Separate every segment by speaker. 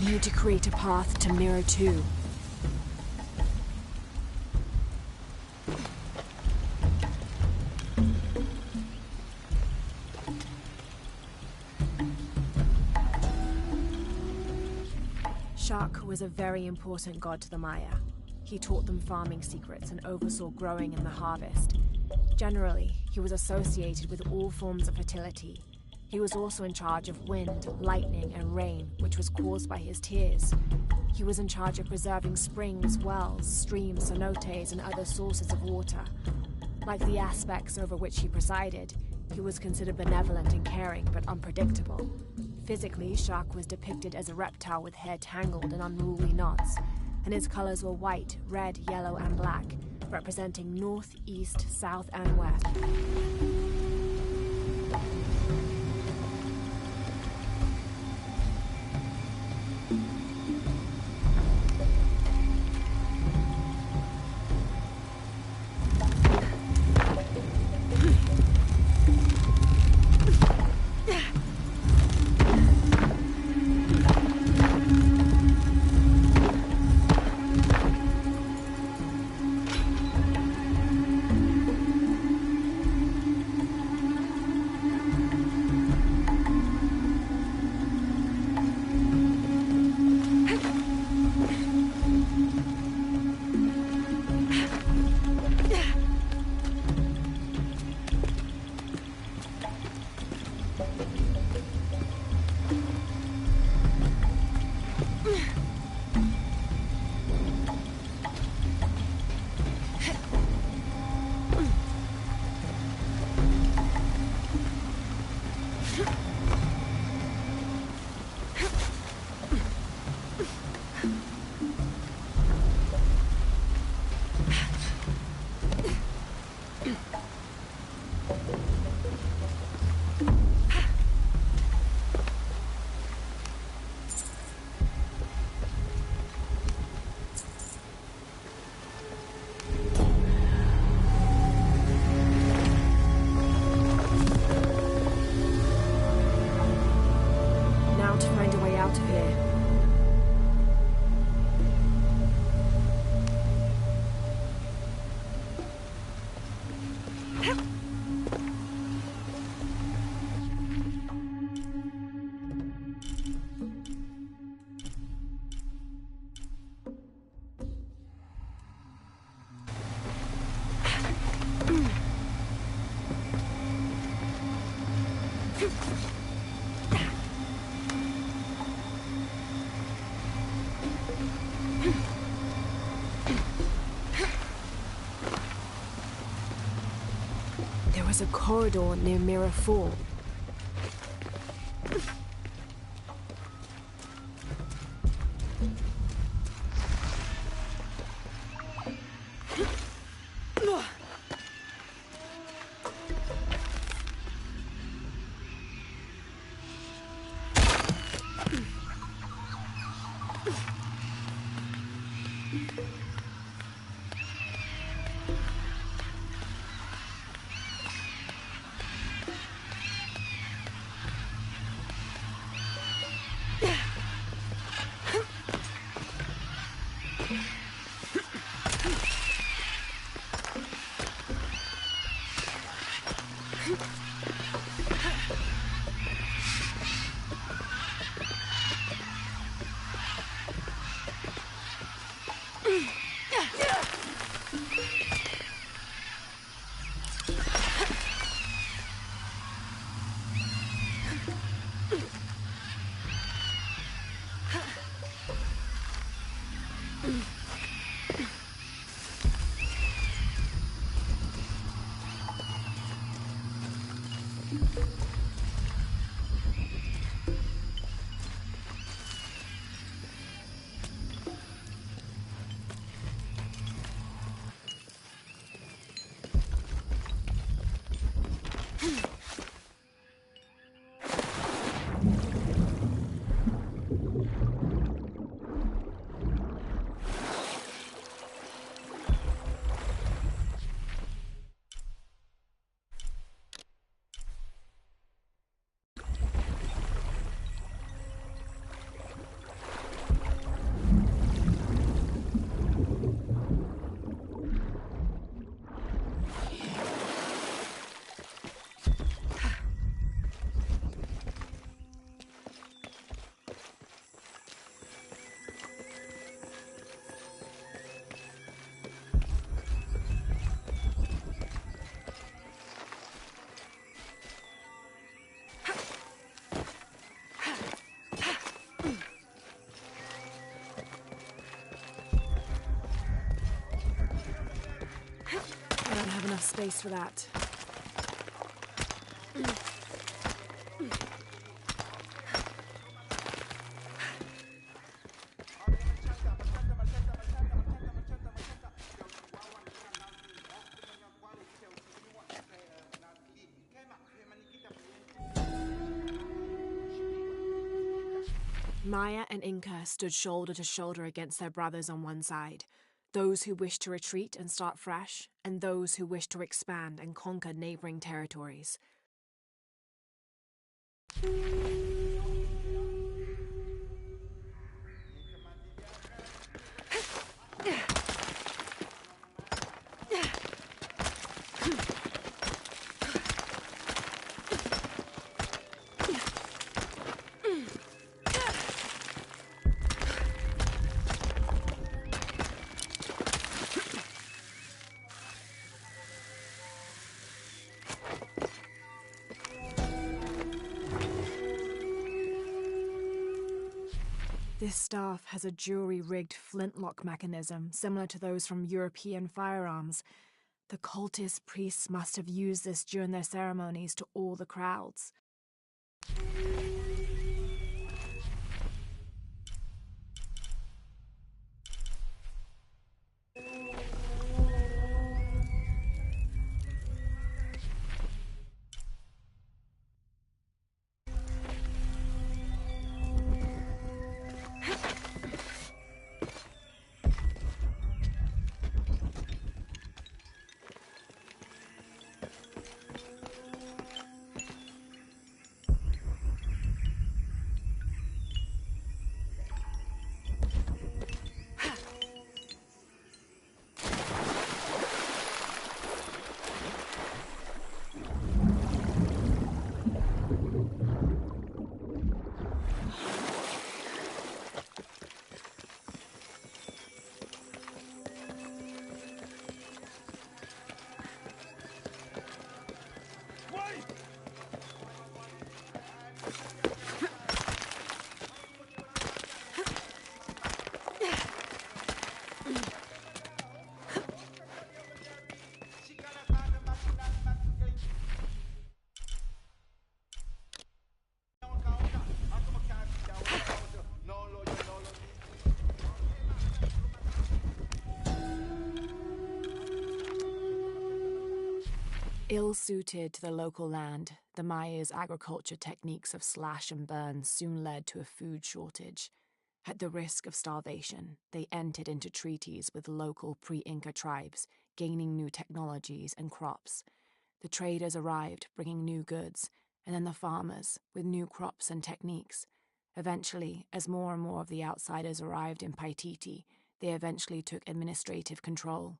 Speaker 1: Need to create a path to Mirror 2. Shark was a very important god to the Maya. He taught them farming secrets and oversaw growing and the harvest. Generally, he was associated with all forms of fertility. He was also in charge of wind, lightning, and rain, which was caused by his tears. He was in charge of preserving springs, wells, streams, cenotes, and other sources of water. Like the aspects over which he presided, he was considered benevolent and caring, but unpredictable. Physically, Shark was depicted as a reptile with hair tangled in unruly knots, and his colors were white, red, yellow, and black, representing north, east, south, and west. There was a corridor near Mirror 4. I don't have enough space for that. Maya and Inca stood shoulder to shoulder against their brothers on one side, those who wished to retreat and start fresh, and those who wished to expand and conquer neighboring territories. This staff has a jury-rigged flintlock mechanism similar to those from European firearms. The cultist priests must have used this during their ceremonies to awe the crowds. Ill-suited to the local land, the Mayas' agriculture techniques of slash and burn soon led to a food shortage. At the risk of starvation, they entered into treaties with local pre-Inca tribes, gaining new technologies and crops. The traders arrived, bringing new goods, and then the farmers, with new crops and techniques. Eventually, as more and more of the outsiders arrived in Paititi, they eventually took administrative control.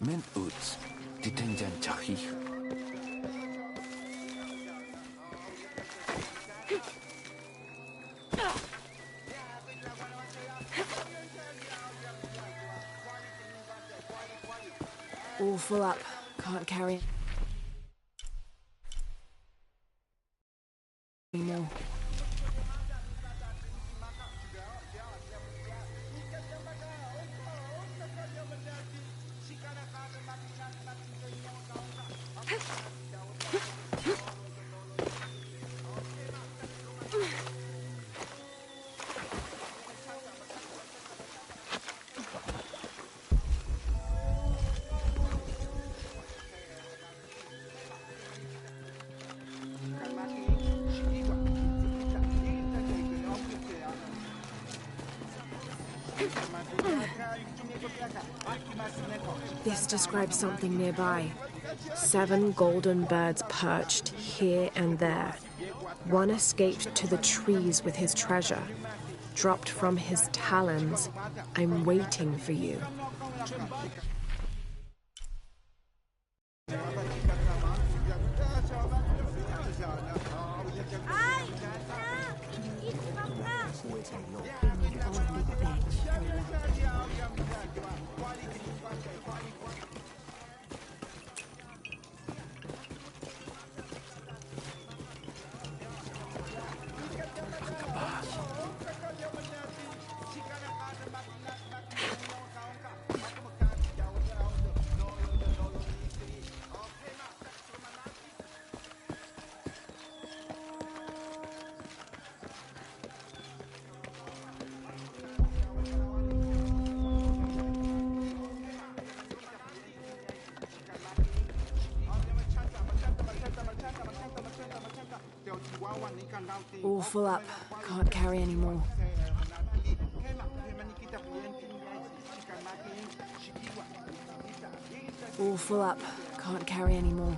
Speaker 2: Men uts, die tenjan chahih.
Speaker 1: All full up. Can't carry anymore. This describes something nearby. 7 golden birds perched here and there. One escaped to the trees with his treasure. Dropped from his talons. I'm waiting for you. All full up. Can't carry anymore. All full up. Can't carry anymore.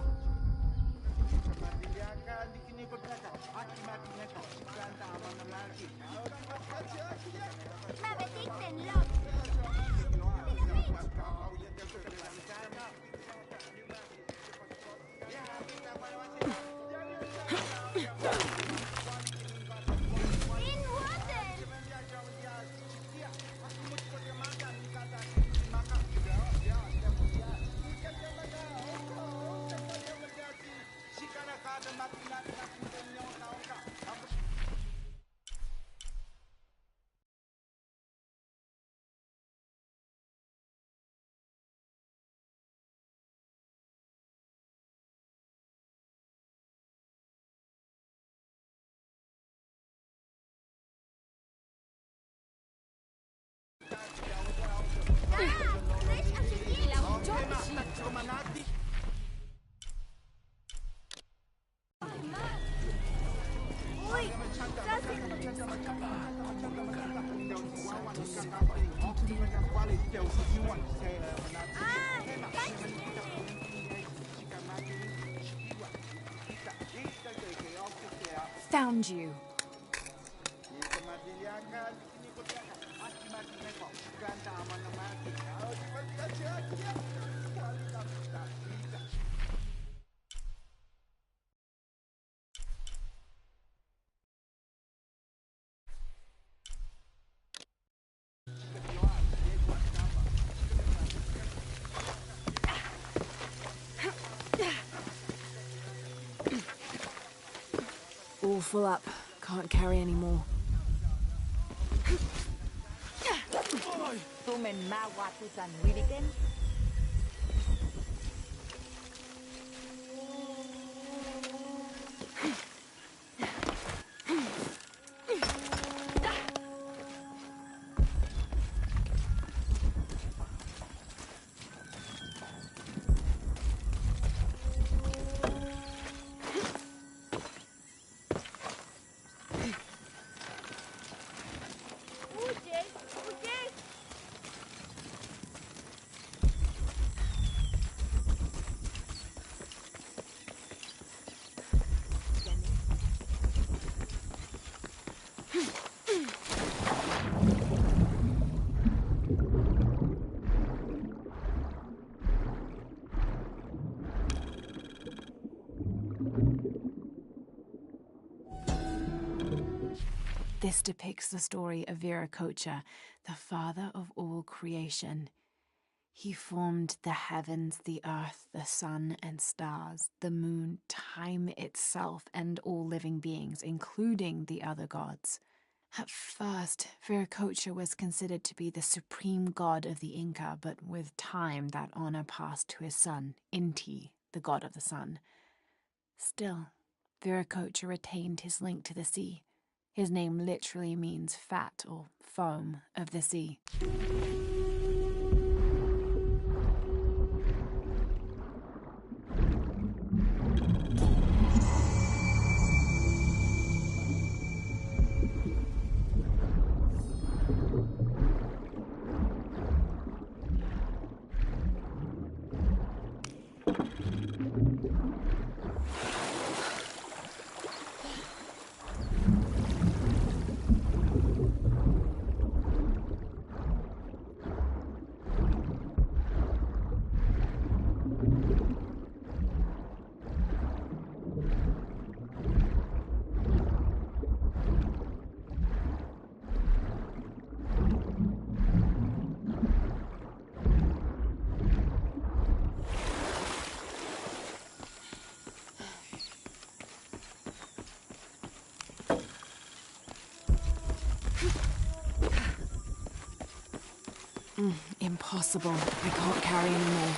Speaker 1: Found you. All full up. Can't carry anymore. This depicts the story of Viracocha, the father of all creation. He formed the heavens, the earth, the sun and stars, the moon, time itself, and all living beings, including the other gods. At first, Viracocha was considered to be the supreme god of the Inca, but with time that honor passed to his son, Inti, the god of the sun. Still, Viracocha retained his link to the sea. His name literally means fat or foam of the sea. Impossible. I can't carry anymore.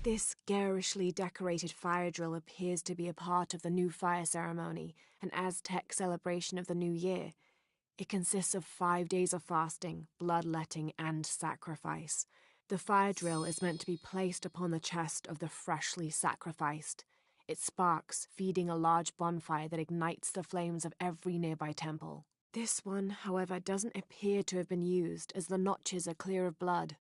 Speaker 1: This garishly decorated fire drill appears to be a part of the new fire ceremony, an Aztec celebration of the new year. It consists of 5 days of fasting, bloodletting, and sacrifice. The fire drill is meant to be placed upon the chest of the freshly sacrificed. It sparks, feeding a large bonfire that ignites the flames of every nearby temple. This one, however, doesn't appear to have been used, as the notches are clear of blood.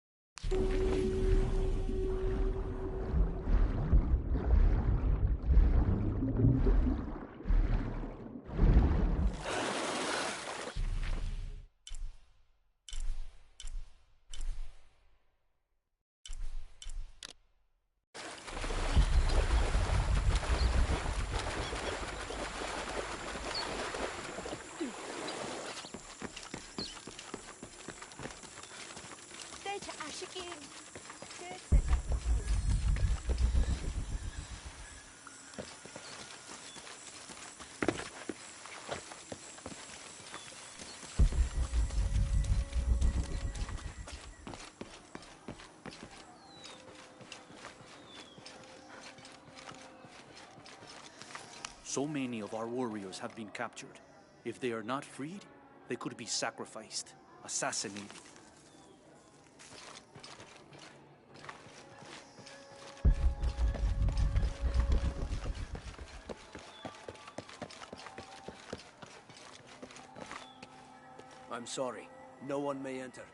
Speaker 3: So many of our warriors have been captured. If they are not freed, they could be sacrificed, assassinated.
Speaker 4: I'm sorry. No one may enter.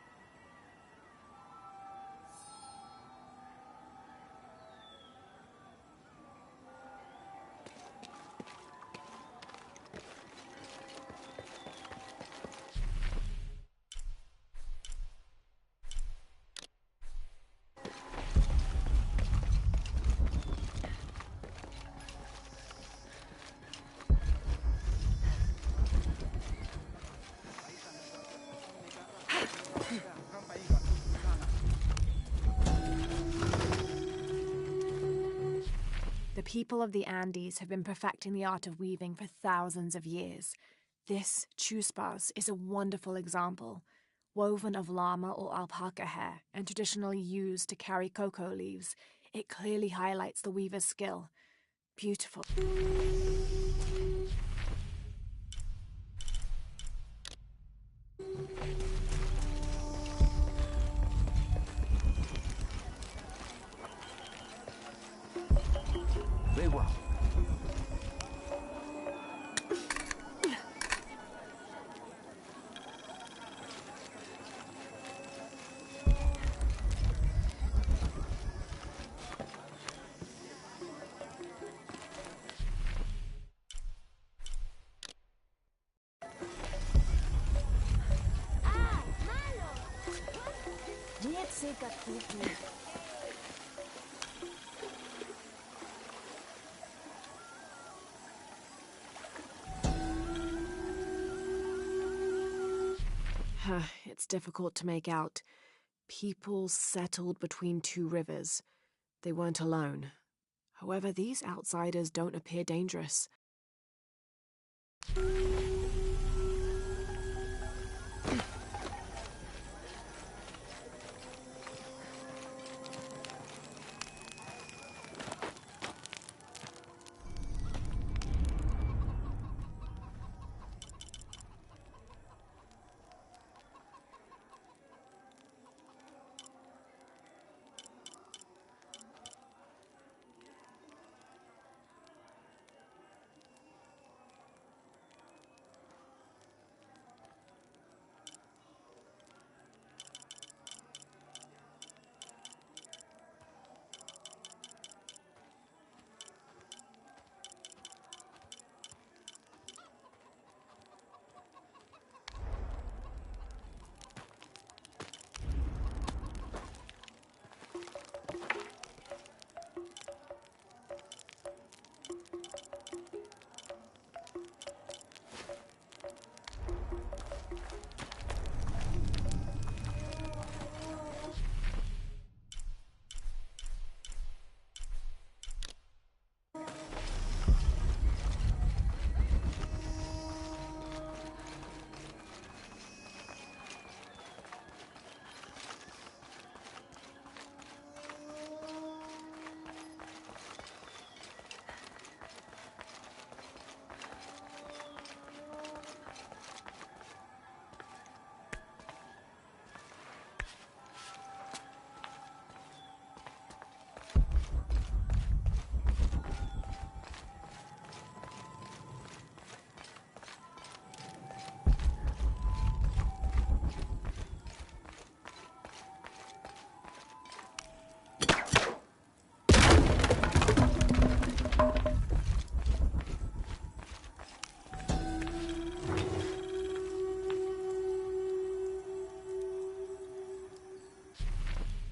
Speaker 1: The people of the Andes have been perfecting the art of weaving for thousands of years. This chuspas is a wonderful example. Woven of llama or alpaca hair and traditionally used to carry cocoa leaves, it clearly highlights the weaver's skill. Beautiful.
Speaker 2: Very well.
Speaker 1: It's difficult to make out. People settled between two rivers. They weren't alone. However, these outsiders don't appear dangerous.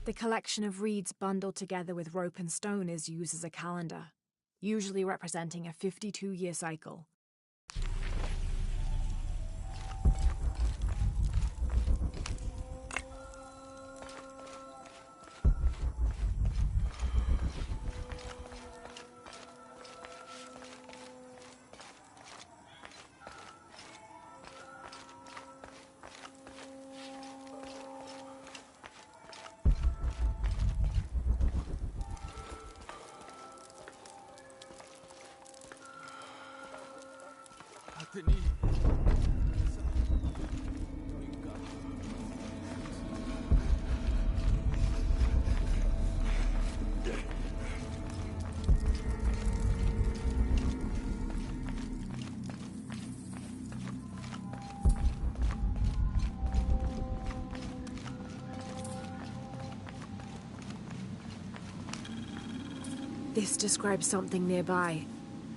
Speaker 1: The collection of reeds bundled together with rope and stone is used as a calendar, usually representing a 52-year cycle. This describes something nearby.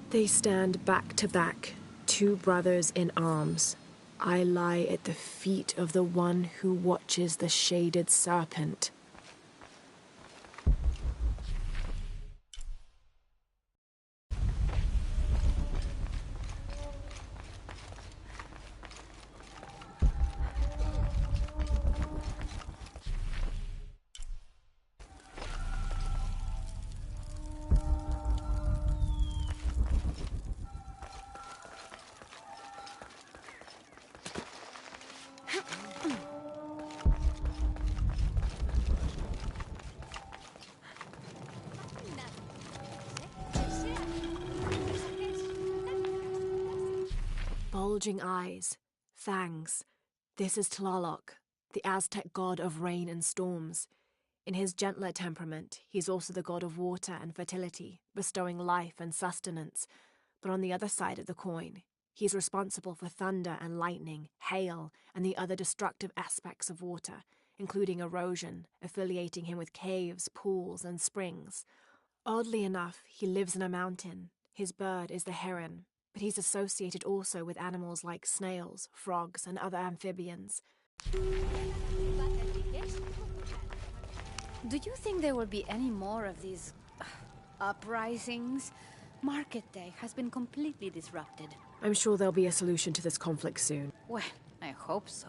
Speaker 1: They stand back to back, two brothers in arms. I lie at the feet of the one who watches the shaded serpent. Bulging eyes, fangs. This is Tlaloc, the Aztec god of rain and storms. In his gentler temperament, he is also the god of water and fertility, bestowing life and sustenance. But on the other side of the coin, he is responsible for thunder and lightning, hail, and the other destructive aspects of water, including erosion, affiliating him with caves, pools, and springs. Oddly enough, he lives in a mountain. His bird is the heron, but he's associated also with animals like snails, frogs, and other amphibians.
Speaker 5: Do you think there will be any more of these uprisings? Market Day has been completely disrupted.
Speaker 1: I'm sure there'll be a solution to this conflict soon.
Speaker 5: Well, I hope so.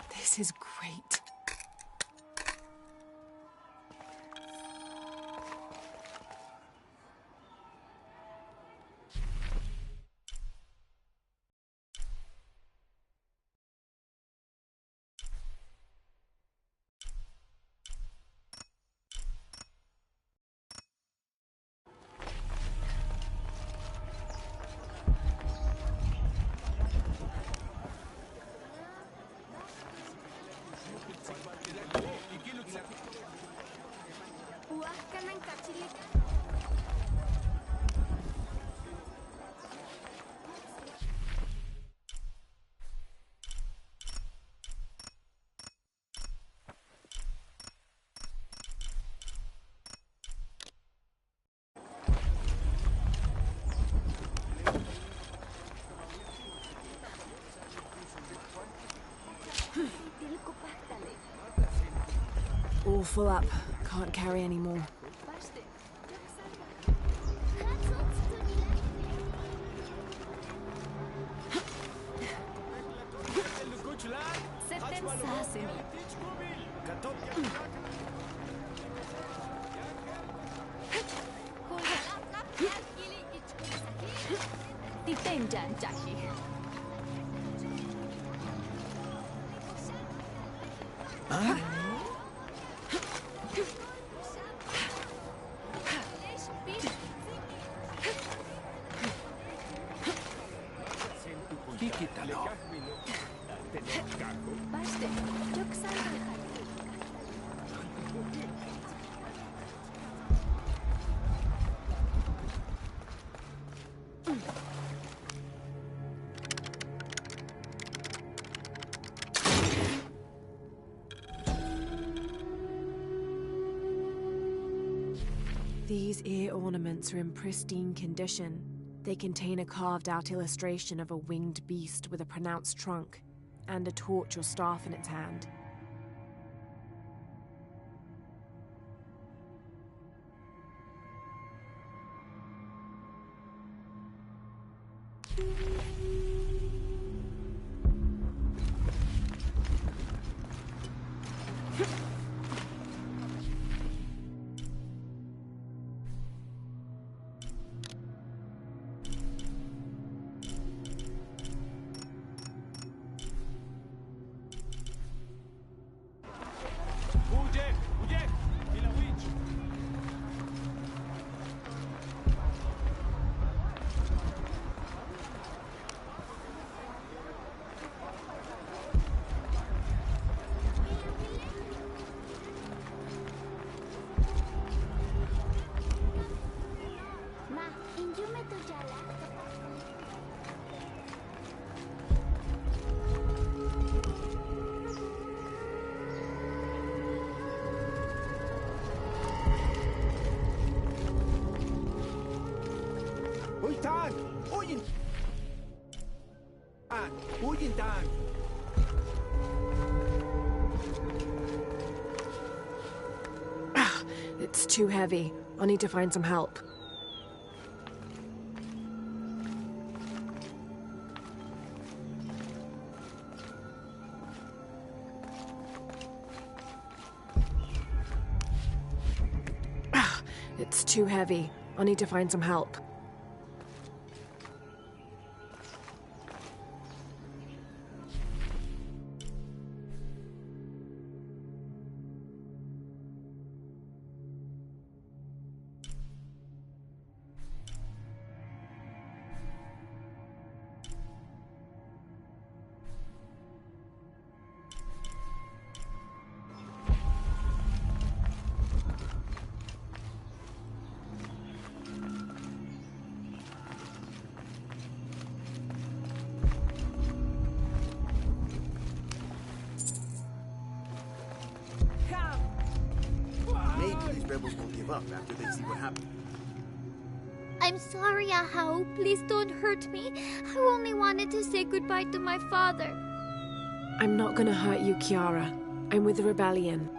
Speaker 1: This is great. All full up. Can't carry anymore. These ear ornaments are in pristine condition. They contain a carved-out illustration of a winged beast with a pronounced trunk, and a torch or staff in its hand. It's too heavy. I'll need to find some help. It's too heavy. I'll need to find some help.
Speaker 6: rebels will give up after they see what happened.
Speaker 7: I'm sorry, Ahau. Please don't hurt me. I only wanted to say goodbye to my father.
Speaker 1: I'm not gonna hurt you, Kiara. I'm with the rebellion.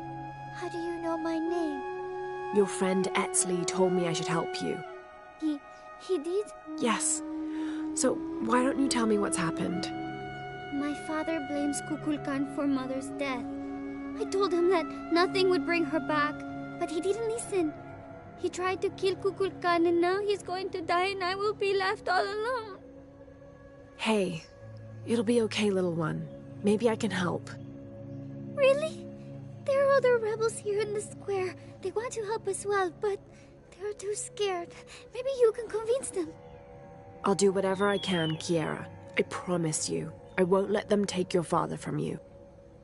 Speaker 7: How do you know my name?
Speaker 1: Your friend Etzli told me I should help you.
Speaker 7: He did?
Speaker 1: Yes. So why don't you tell me what's happened?
Speaker 7: My father blames Kukulkan for Mother's death. I told him that nothing would bring her back, but he didn't listen. He tried to kill Kukulkan and now he's going to die and I will be left all alone.
Speaker 1: Hey, it'll be okay, little one. Maybe I can help.
Speaker 7: Really? There are other rebels here in the square. They want to help as well, but they're too scared. Maybe you can convince them.
Speaker 1: I'll do whatever I can, Kiara. I promise you. I won't let them take your father from you.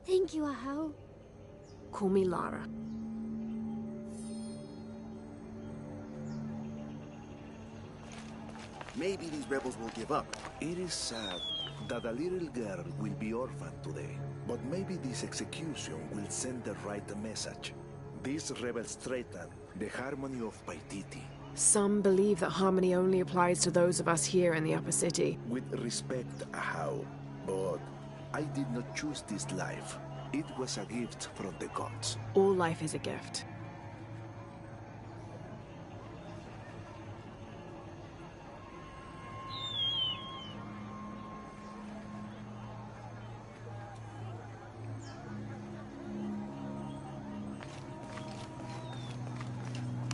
Speaker 7: Thank you, Ahau.
Speaker 1: Call me Lara.
Speaker 6: Maybe these rebels will give up.
Speaker 8: It is sad that a little girl will be orphaned today, but maybe this execution will send the right message. These rebels threaten the harmony of Paititi.
Speaker 1: Some believe that harmony only applies to those of us here in the upper city.
Speaker 8: With respect, how, but I did not choose this life. It was a gift from the gods.
Speaker 1: All life is a gift.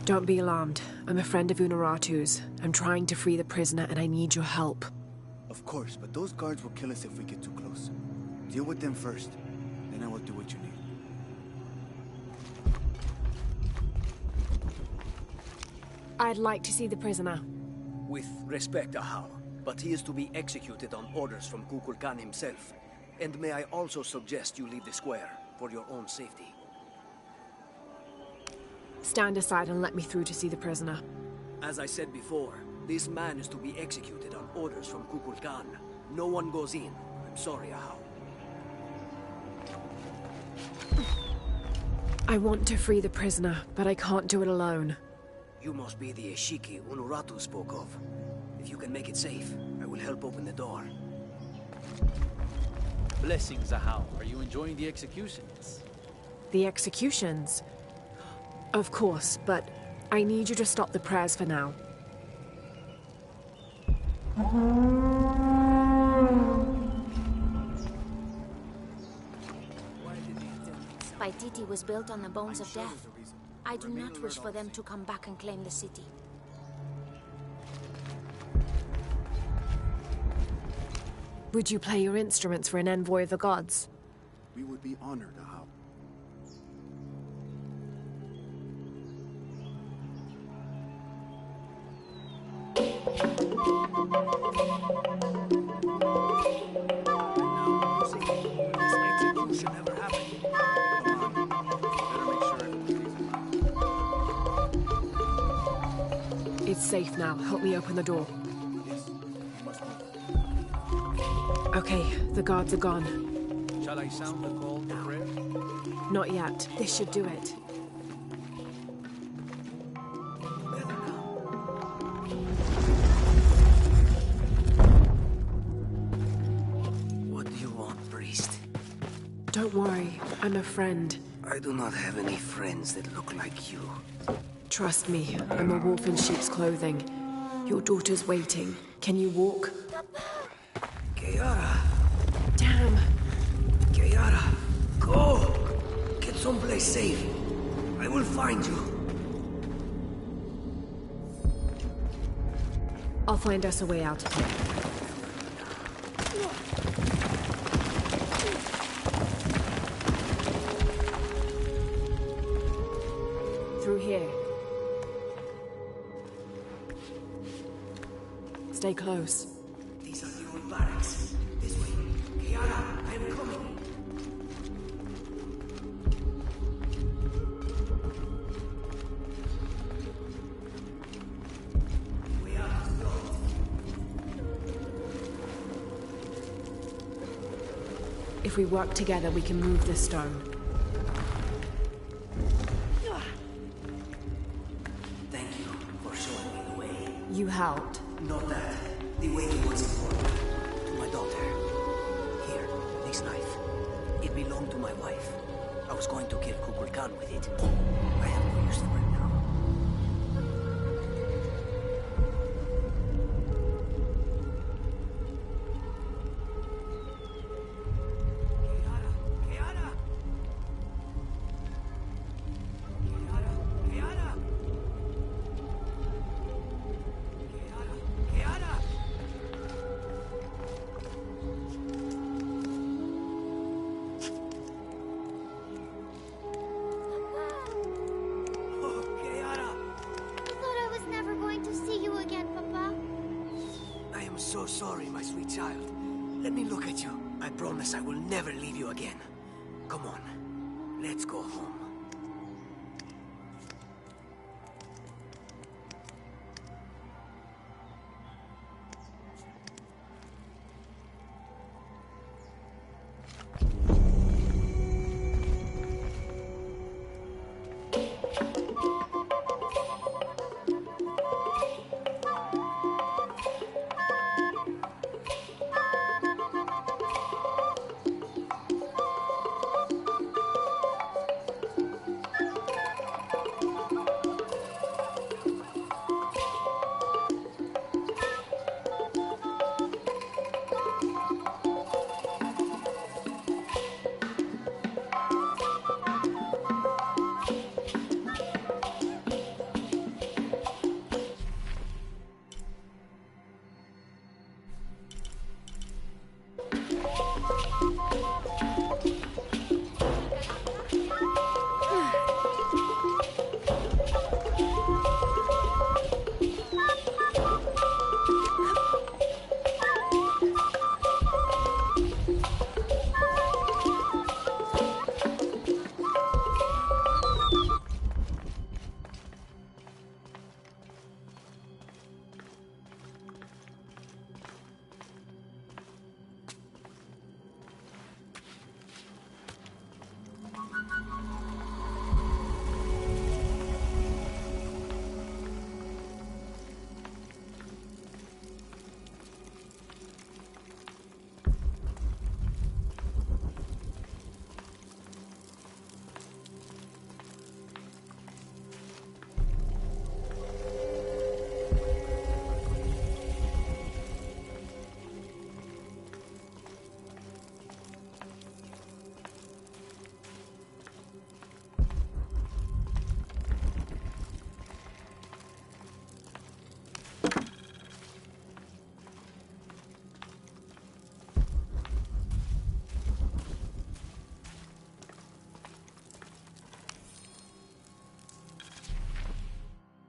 Speaker 1: Don't be alarmed. I'm a friend of Unaratu's. I'm trying to free the prisoner and I need your help.
Speaker 6: Of course, but those guards will kill us if we get too close. Deal with them first, then I will do what you need.
Speaker 1: I'd like to see the prisoner.
Speaker 4: With respect, Ahau, but he is to be executed on orders from Kukulkan himself. And may I also suggest you leave the square, for your own safety.
Speaker 1: Stand aside and let me through to see the prisoner.
Speaker 4: As I said before, this man is to be executed on orders from Kukulkan. No one goes in. I'm sorry, Ahau.
Speaker 1: I want to free the prisoner, but I can't do it alone.
Speaker 4: You must be the Eshiki Unuratu spoke of. If you can make it safe, I will help open the door.
Speaker 3: Blessings, Ahau. Are you enjoying the executions?
Speaker 1: The executions? Of course, but I need you to stop the prayers for now.
Speaker 5: Paititi was built on the bones of death. I do not wish for them to come back and claim the city.
Speaker 1: Would you play your instruments for an envoy of the gods?
Speaker 6: We would be honored, Ahau.
Speaker 1: It's safe now. Help me open the door. Okay, the guards are gone.
Speaker 3: Shall I sound the call to prayer?
Speaker 1: Not yet. This should do it.
Speaker 4: What do you want, priest?
Speaker 1: Don't worry. I'm a friend.
Speaker 4: I do not have any friends that look like you.
Speaker 1: Trust me. I'm a wolf in sheep's clothing. Your daughter's waiting. Can you walk?
Speaker 4: Kiara!
Speaker 1: Damn!
Speaker 4: Kiara! Go! Get someplace safe. I will find you.
Speaker 1: I'll find us a way out of here. Through here. Stay close.
Speaker 4: These are the old barracks. This way. Kiara, I am coming. We are blocked.
Speaker 1: If we work together, we can move this stone. You helped.
Speaker 4: Not that. The waiting was important. To my daughter. Here, this knife. It belonged to my wife. I was going to kill Kukul Khan with it. I have no use for it now. So sorry, my sweet child. Let me look at you. I promise I will never leave you again. Come on, let's go home.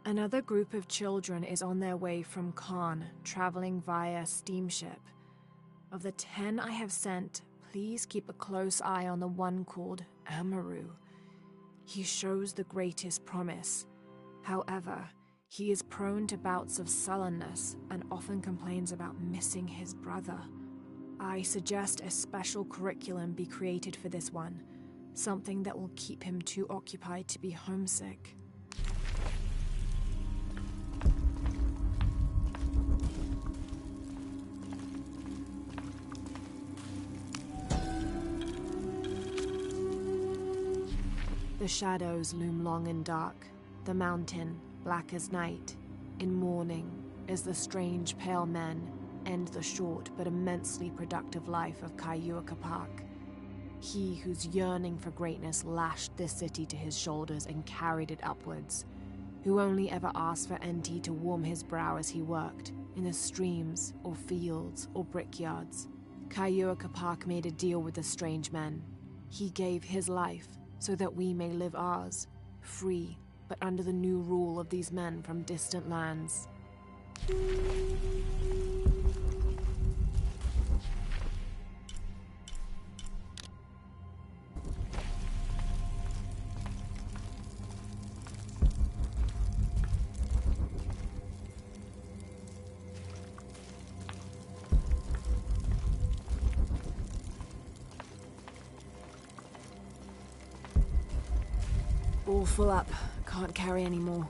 Speaker 1: Another group of children is on their way from Khan, traveling via steamship. Of the 10 I have sent, please keep a close eye on the one called Amaru. He shows the greatest promise. However, he is prone to bouts of sullenness and often complains about missing his brother. I suggest a special curriculum be created for this one, something that will keep him too occupied to be homesick. The shadows loom long and dark, the mountain black as night. In mourning, as the strange pale men end the short but immensely productive life of Kayua Kapak. He whose yearning for greatness lashed this city to his shoulders and carried it upwards, who only ever asked for Enti to warm his brow as he worked, in the streams, or fields, or brickyards. Kayua Kapak made a deal with the strange men. He gave his life so that we may live ours, free, but under the new rule of these men from distant lands. All full up. Can't carry any more.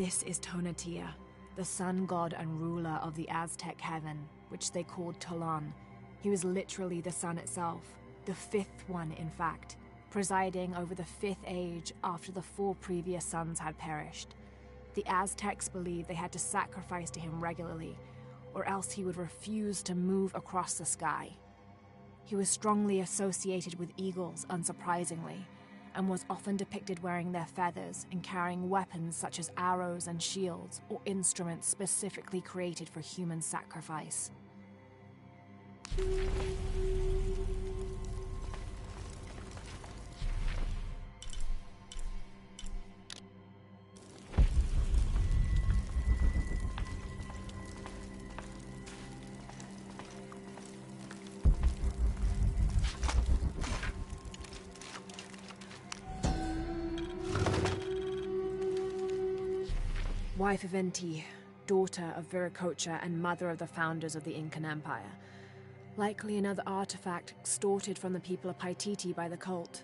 Speaker 1: This is Tonatiuh, the sun god and ruler of the Aztec heaven, which they called Tolan. He was literally the sun itself, the fifth one in fact, presiding over the fifth age after the 4 previous suns had perished. The Aztecs believed they had to sacrifice to him regularly, or else he would refuse to move across the sky. He was strongly associated with eagles, unsurprisingly, and was often depicted wearing their feathers and carrying weapons such as arrows and shields, or instruments specifically created for human sacrifice. Wife of Inti, daughter of Viracocha and mother of the founders of the Incan Empire. Likely another artifact extorted from the people of Paititi by the cult.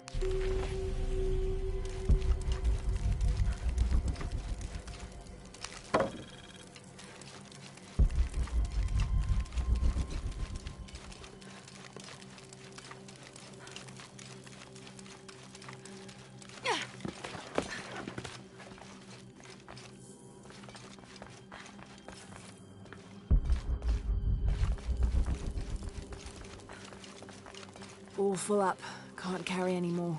Speaker 1: All full up. Can't carry any more.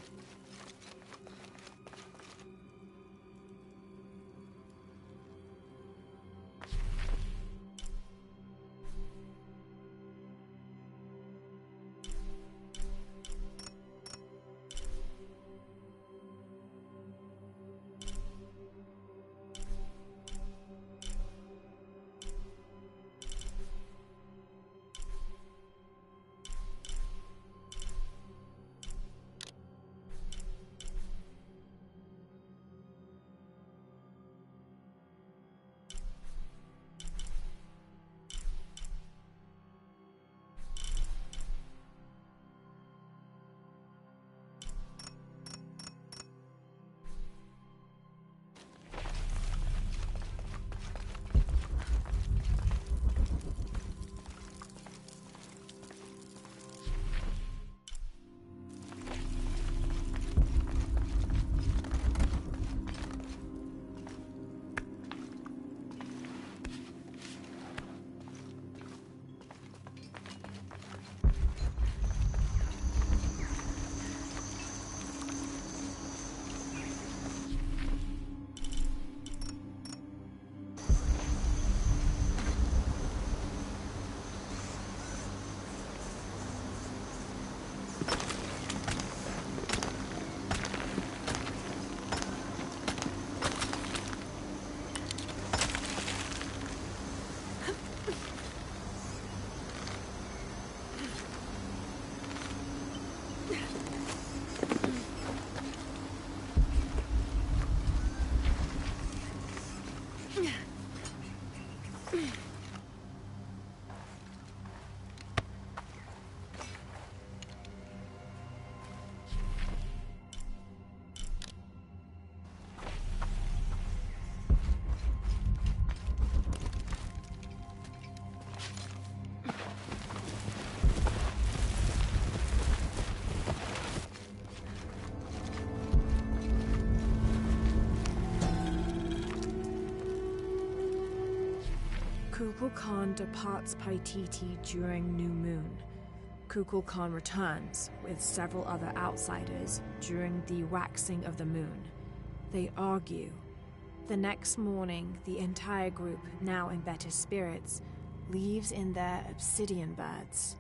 Speaker 1: Kukulkan departs Paititi during new moon. Kukulkan returns with several other outsiders during the waxing of the moon. They argue. The next morning, the entire group, now in better spirits, leaves in their obsidian birds.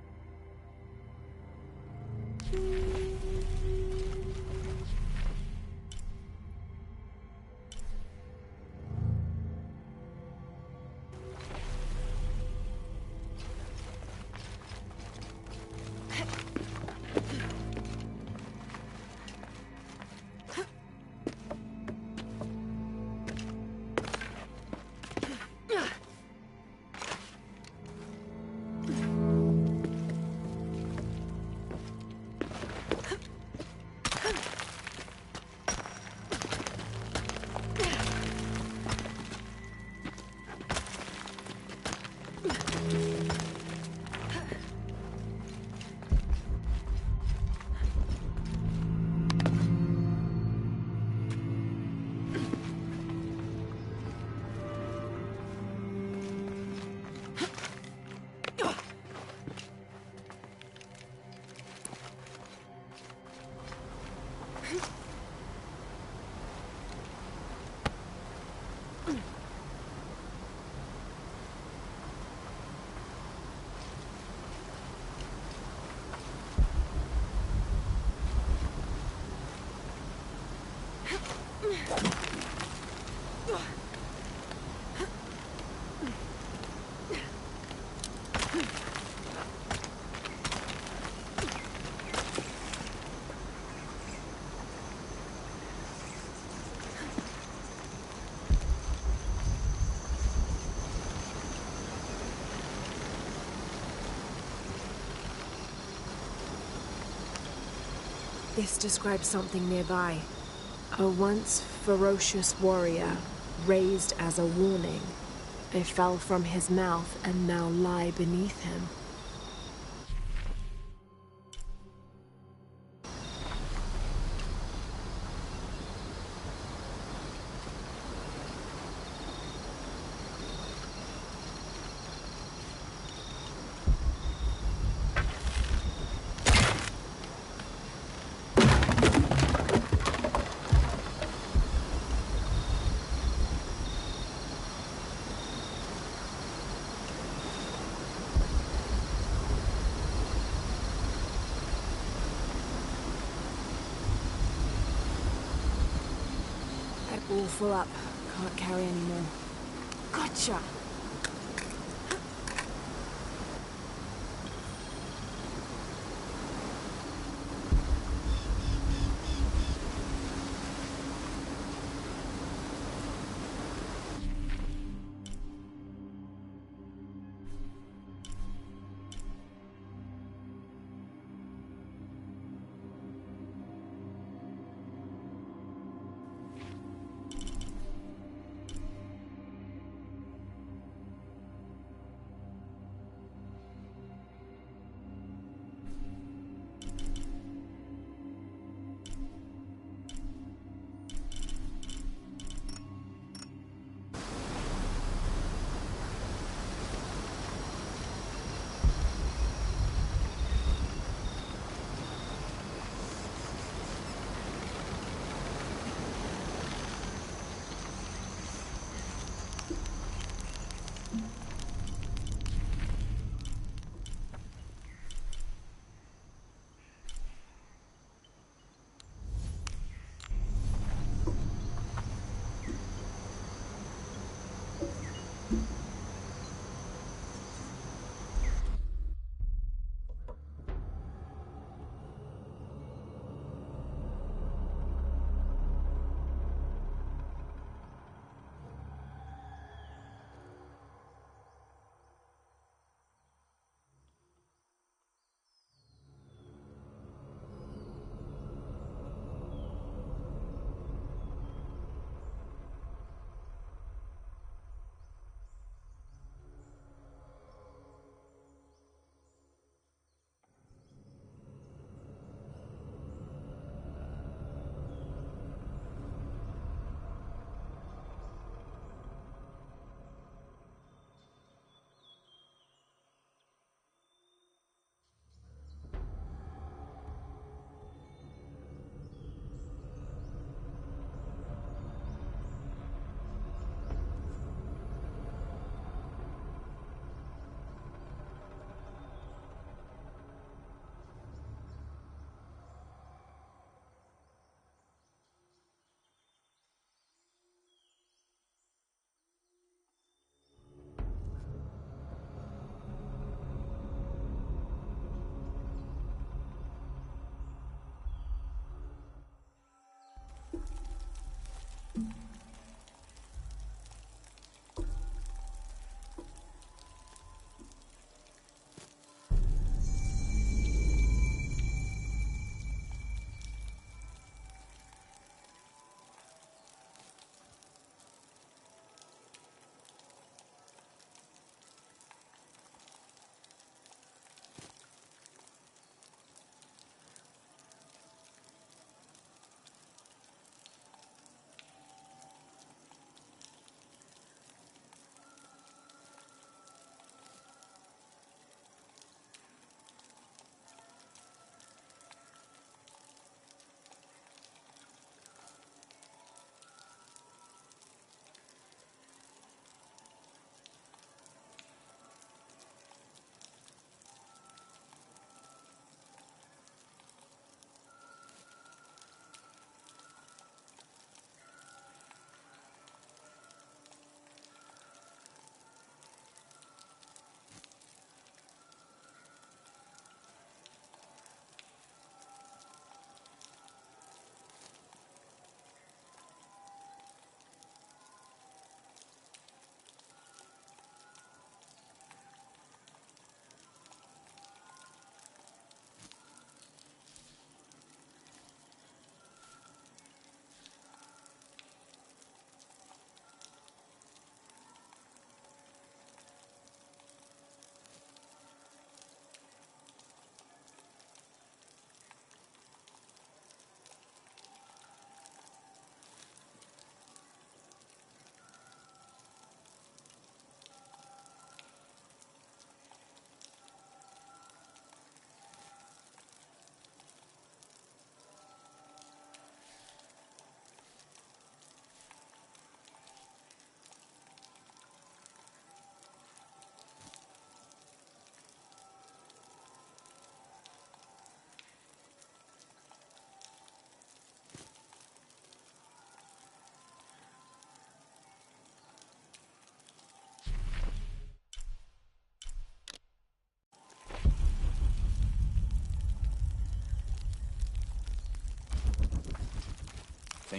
Speaker 1: This describes something nearby. A once ferocious warrior, raised as a warning. They fell from his mouth and now lie beneath him. All full up. Can't carry anymore. Gotcha!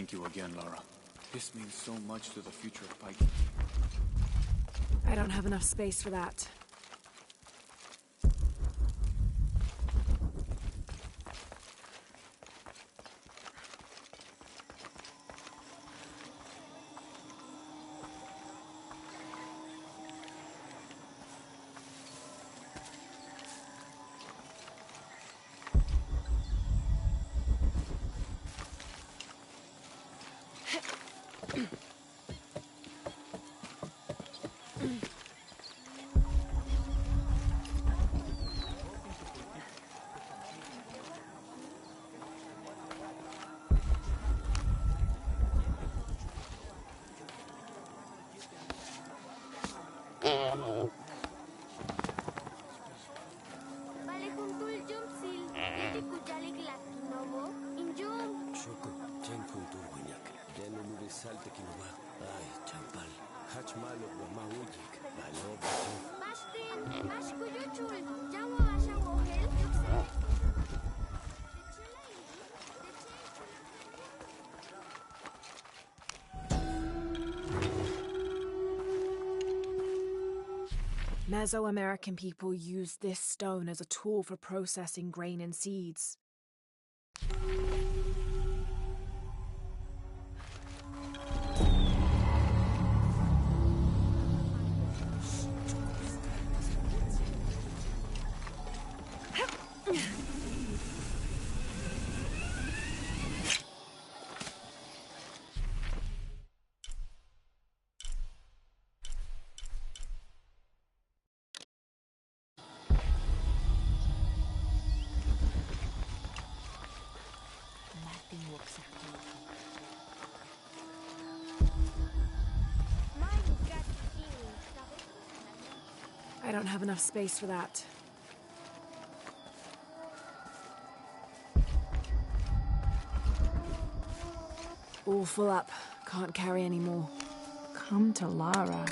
Speaker 6: Thank you again, Lara. This means so much to the future of Pike.
Speaker 1: I don't have enough space for that.
Speaker 7: Balikuntul jumsil, hindi ko jalik laki novo, injum.
Speaker 2: Shoko, chen kuntur hunyak. Deno nube salte kinova. Ay, champal. Hachmalo wama ujik. Balob.
Speaker 7: Bastin, mas kuyuchul, jawa basang ohel, yukse.
Speaker 1: Mesoamerican people used this stone as a tool for processing grain and seeds. I don't have enough space for that. All full up. Can't carry any more. Come to Lara.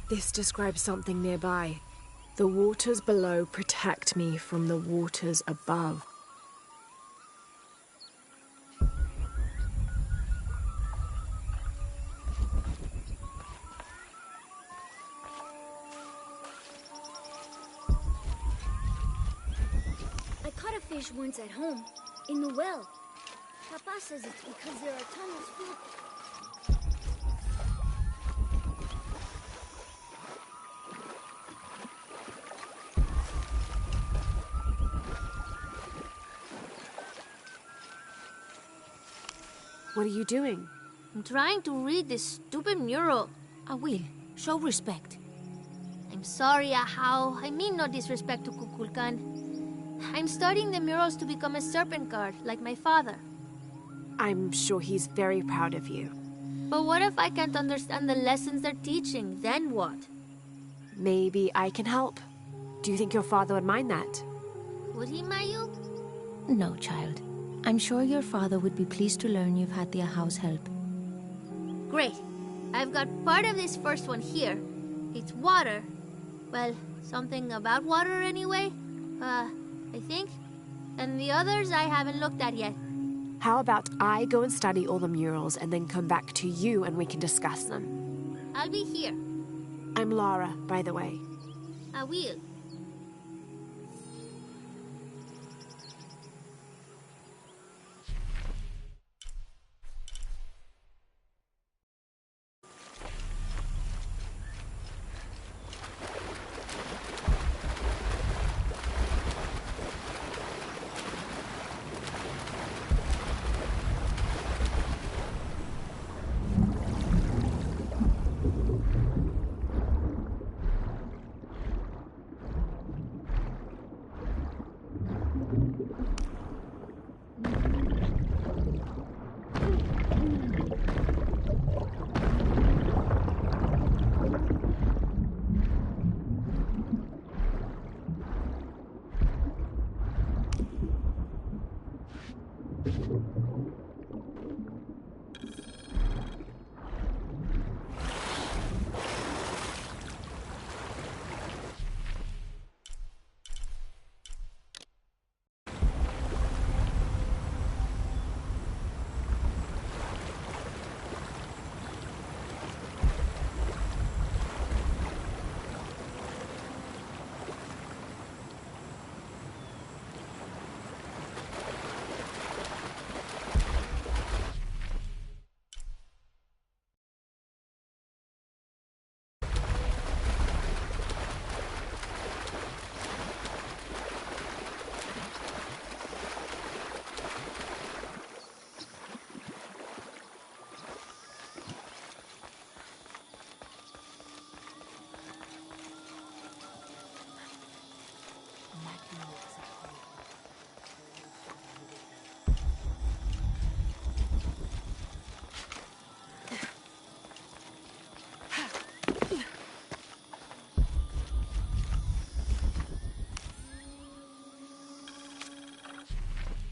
Speaker 1: This describes something nearby. The waters below protect me from the waters above.
Speaker 7: I caught a fish once at home, in the well. Papa says it's because there are tunnels filled.
Speaker 1: What are you doing?
Speaker 9: I'm trying to read this stupid mural. I will. Show respect. I'm sorry, Ahau. I mean no disrespect to Kukulkan. I'm studying the murals to become a serpent guard, like my father.
Speaker 1: I'm sure he's very proud of you.
Speaker 9: But what if I can't understand the lessons they're teaching? Then what?
Speaker 1: Maybe I can help. Do you think your father would mind that?
Speaker 9: Would he, Mayu?
Speaker 10: No, child. I'm sure your father would be pleased to learn you've had the house help.
Speaker 9: Great. I've got part of this first one here. It's water. Well, something about water anyway. I think. And the others I haven't looked at yet.
Speaker 1: How about I go and study all the murals and then come back to you and we can discuss them?
Speaker 9: I'll be here.
Speaker 1: I'm Laura, by the way.
Speaker 9: I will.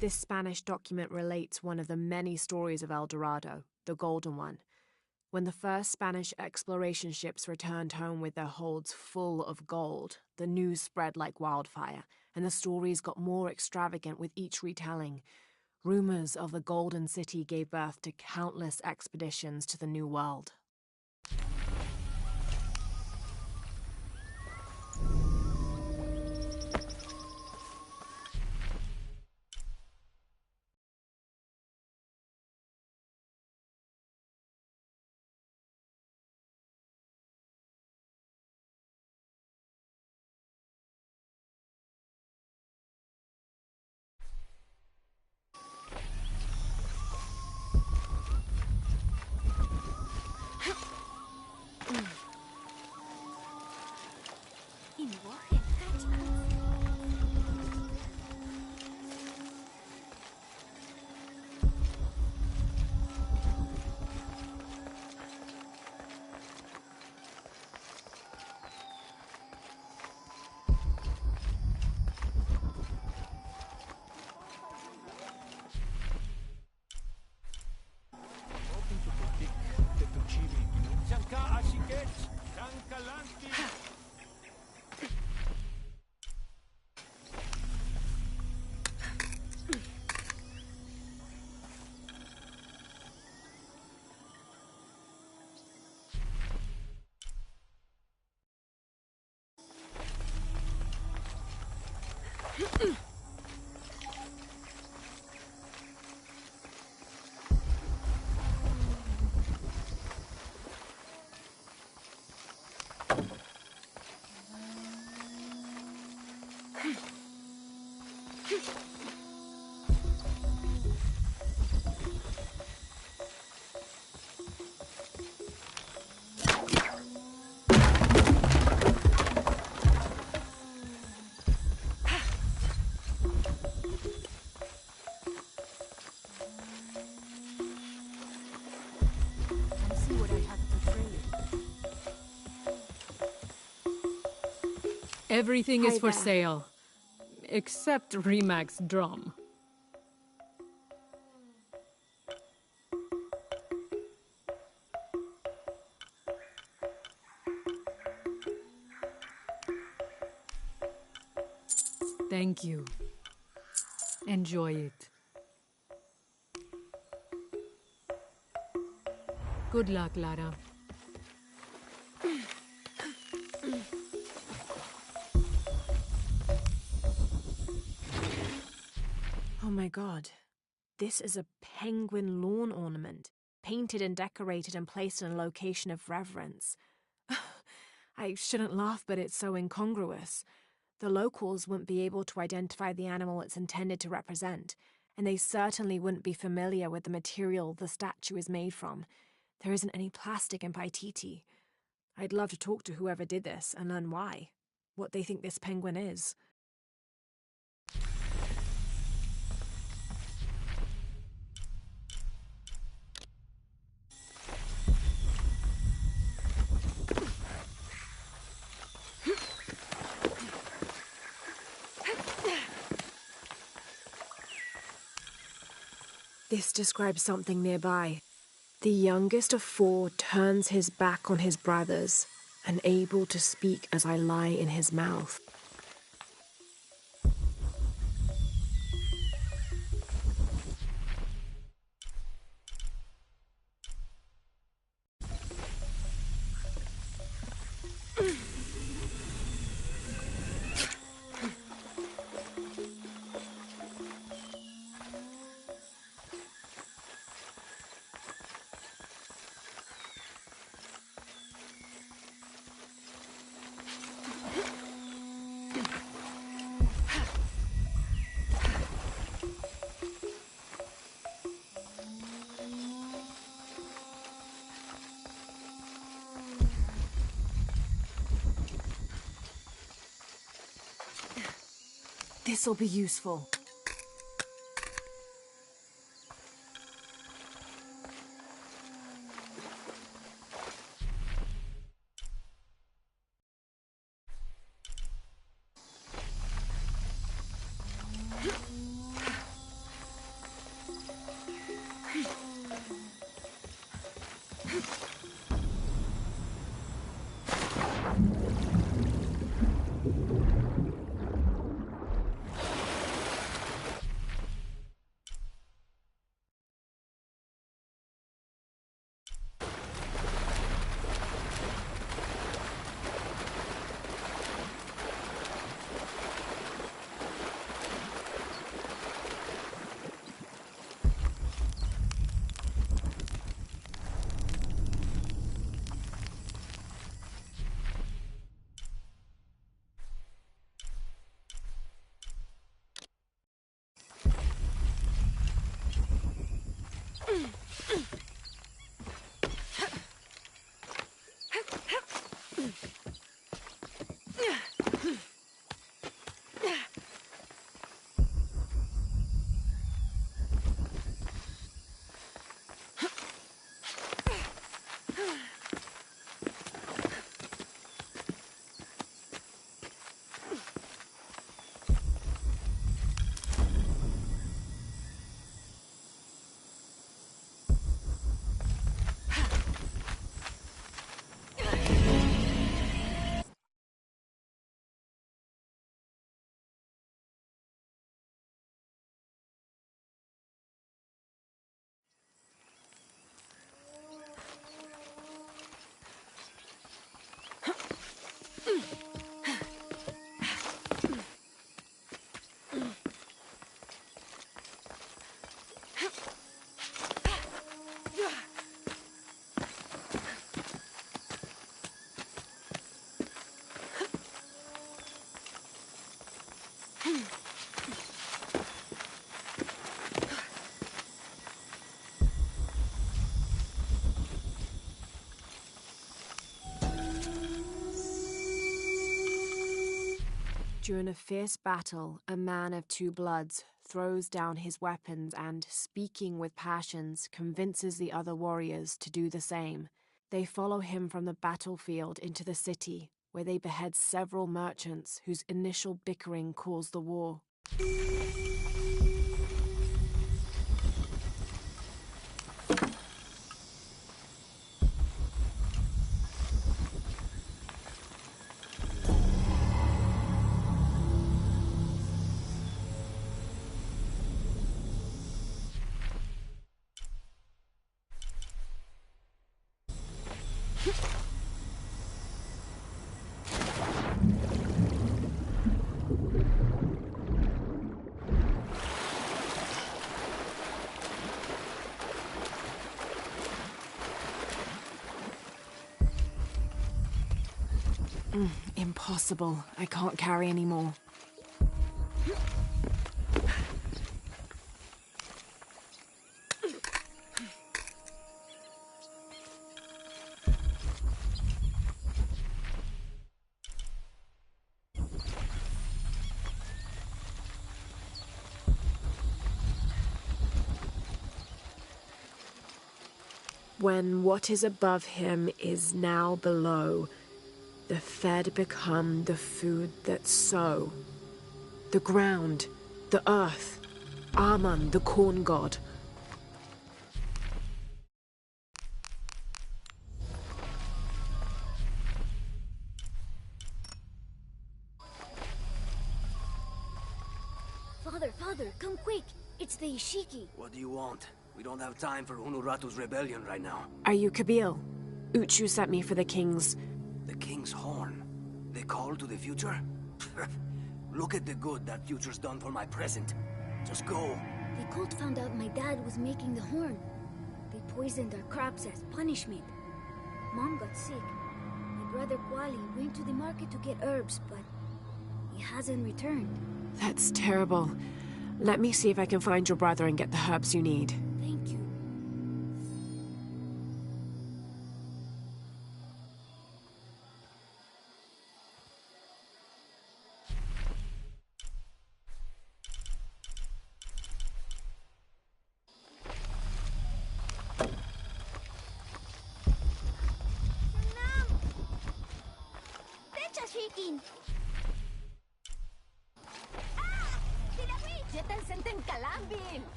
Speaker 1: This Spanish document relates one of the many stories of El Dorado, the Golden One. When the first Spanish exploration ships returned home with their holds full of gold, the news spread like wildfire, and the stories got more extravagant with each retelling. Rumors of the Golden City gave birth to countless expeditions to the New World.
Speaker 11: Everything
Speaker 1: Hi
Speaker 11: is for
Speaker 1: there.
Speaker 11: sale. Except Remac's drum. Thank you. Enjoy it. Good luck, Lara.
Speaker 1: Oh my god. This is a penguin lawn ornament, painted and decorated and placed in a location of reverence. I shouldn't laugh, but it's so incongruous. The locals wouldn't be able to identify the animal it's intended to represent, and they certainly wouldn't be familiar with the material the statue is made from. There isn't any plastic in Paititi. I'd love to talk to whoever did this and learn why, what they think this penguin is. This describes something nearby. The youngest of 4 turns his back on his brothers, unable to speak as I lie in his mouth. This'll be useful. During a fierce battle, a man of 2 bloods throws down his weapons and, speaking with passions, convinces the other warriors to do the same. They follow him from the battlefield into the city, where they behead several merchants whose initial bickering caused the war. Impossible. I can't carry anymore. When what is above him is now below, the fed become the food that sow. The ground, the earth, Amun, the corn god.
Speaker 7: Father, come quick! It's the Ishiki.
Speaker 4: What do you want? We don't have time for Unuratu's rebellion right now.
Speaker 1: Are you Kabil? Uchu sent me for the king's...
Speaker 4: The king's horn? The call to the future? Look at the good that future's done for my present. Just go.
Speaker 7: The cult found out my dad was making the horn. They poisoned our crops as punishment. Mom got sick. My brother Kwali went to the market to get herbs, but he hasn't returned.
Speaker 1: That's terrible. Let me see if I can find your brother and get the herbs you need.
Speaker 7: Thank you.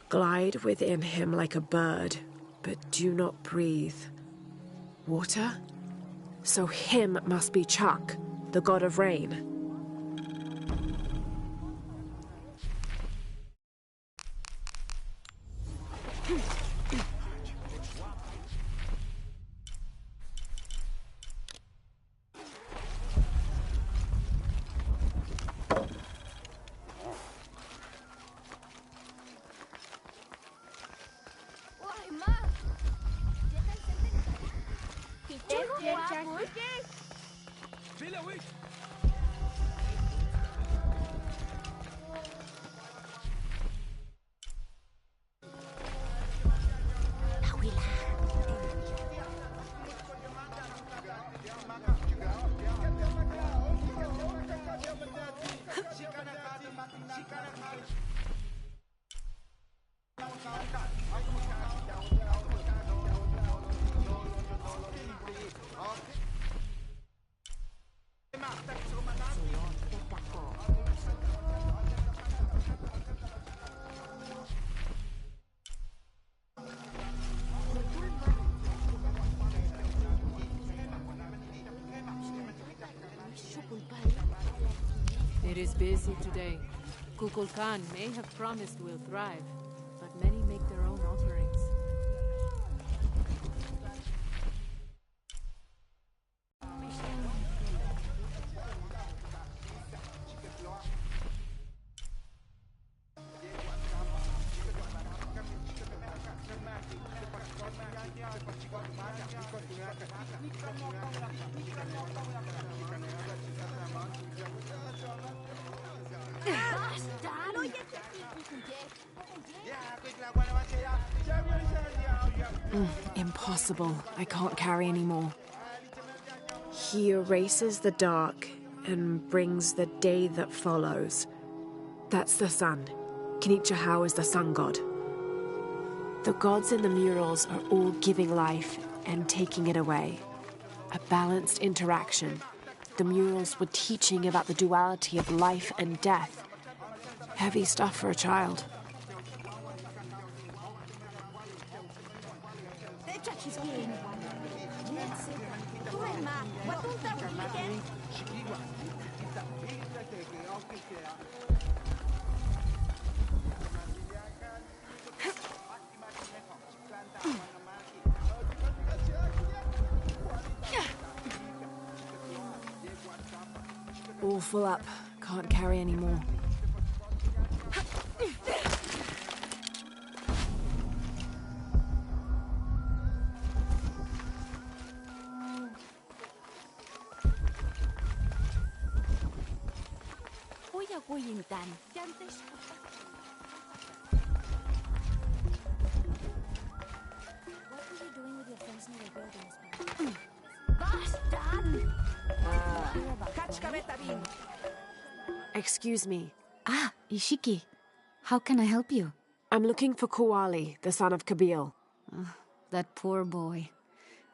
Speaker 1: Glide within him like a bird, but do not breathe. Water? So him must be Chak, the god of rain.
Speaker 11: It is busy today. Kukulkan may have promised we'll thrive, but many make their own offerings.
Speaker 1: Impossible. I can't carry anymore. He erases the dark and brings the day that follows. That's the sun. Kinichahau is the sun god. The gods in the murals are all giving life, and taking it away. A balanced interaction. The murals were teaching about the duality of life and death. Heavy stuff for a child. All full up. Can't carry any more. Excuse me.
Speaker 10: Ah, Ishiki. How can I help you?
Speaker 1: I'm looking for Kuali, the son of Kabil.
Speaker 5: That poor boy.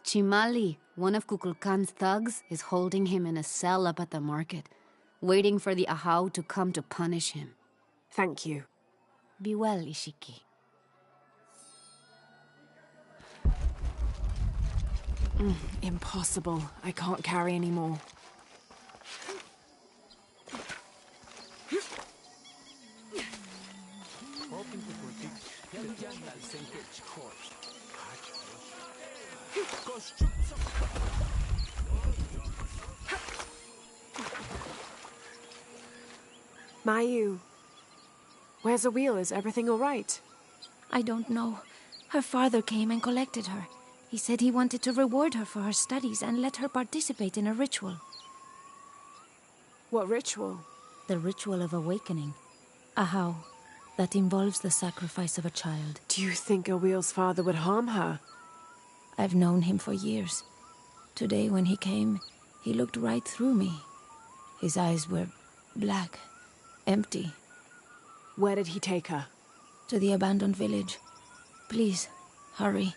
Speaker 5: Chimali, one of Kukulkan's thugs, is holding him in a cell up at the market, waiting for the Ahau to come to punish him.
Speaker 1: Thank you.
Speaker 5: Be well, Ishiki.
Speaker 1: Impossible. I can't carry any more. Mayu, where's the wheel? Is everything all right?
Speaker 10: I don't know. Her father came and collected her. He said he wanted to reward her for her studies and let her participate in a ritual.
Speaker 1: What ritual?
Speaker 10: The ritual of awakening. Ahau. That involves the sacrifice of a child.
Speaker 1: Do you think Awil's father would harm her?
Speaker 10: I've known him for years. Today when he came, he looked right through me. His eyes were black, empty.
Speaker 1: Where did he take her?
Speaker 10: To the abandoned village. Please, hurry.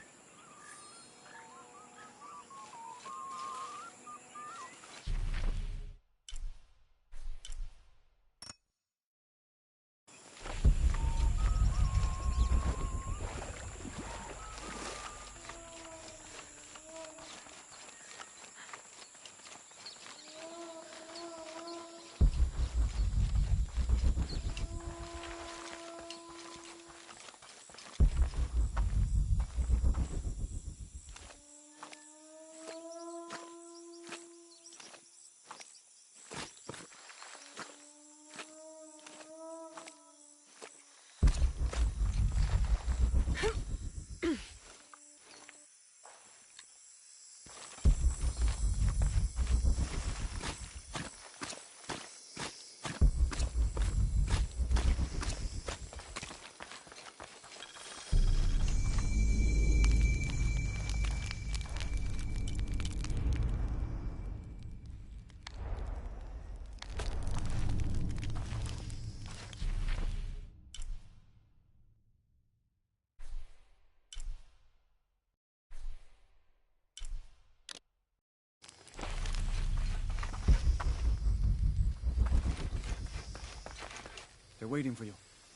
Speaker 6: They're waiting for you.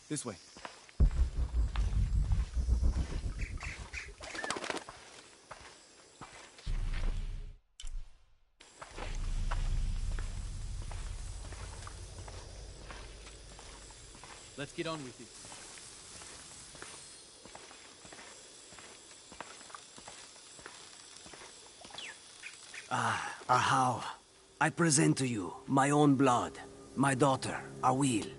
Speaker 6: This way.
Speaker 3: Let's get on with it.
Speaker 4: Ahau, I present to you my own blood, my daughter, Awil.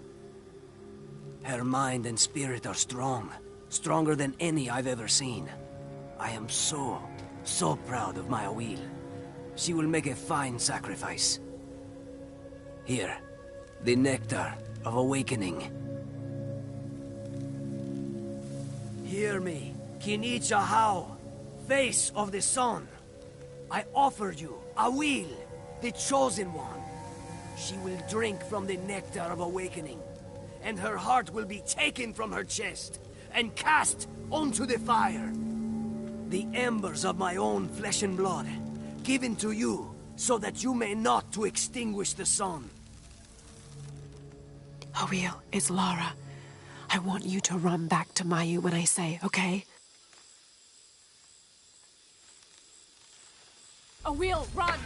Speaker 4: Her mind and spirit are strong, stronger than any I've ever seen. I am so proud of my Awil. She will make a fine sacrifice. Here, the nectar of awakening. Hear me, Kinich Ahau, face of the sun. I offer you Awil, the chosen one. She will drink from the nectar of awakening, and her heart will be taken from her chest and cast onto the fire. The embers of my own flesh and blood, given to you, so that you may not to extinguish the sun.
Speaker 12: Awil, it's Lara. I want you to run back to Mayu when I say, okay?
Speaker 11: Awil, run!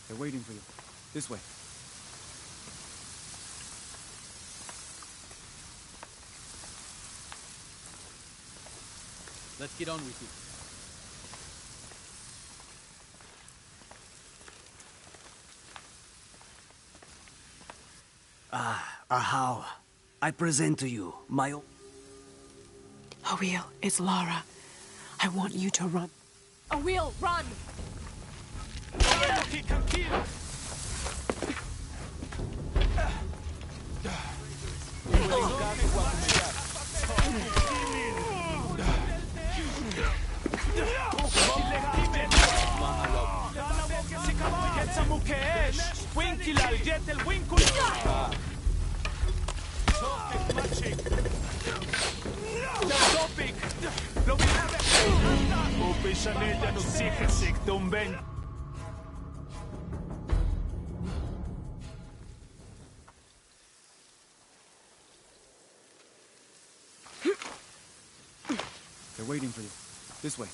Speaker 6: They're waiting for you. This way.
Speaker 3: Let's get on with it.
Speaker 4: Ahau, I present to you my own...
Speaker 12: Awil, it's Lara. I want you to run.
Speaker 11: Awil, run!
Speaker 6: They're waiting for you. This way.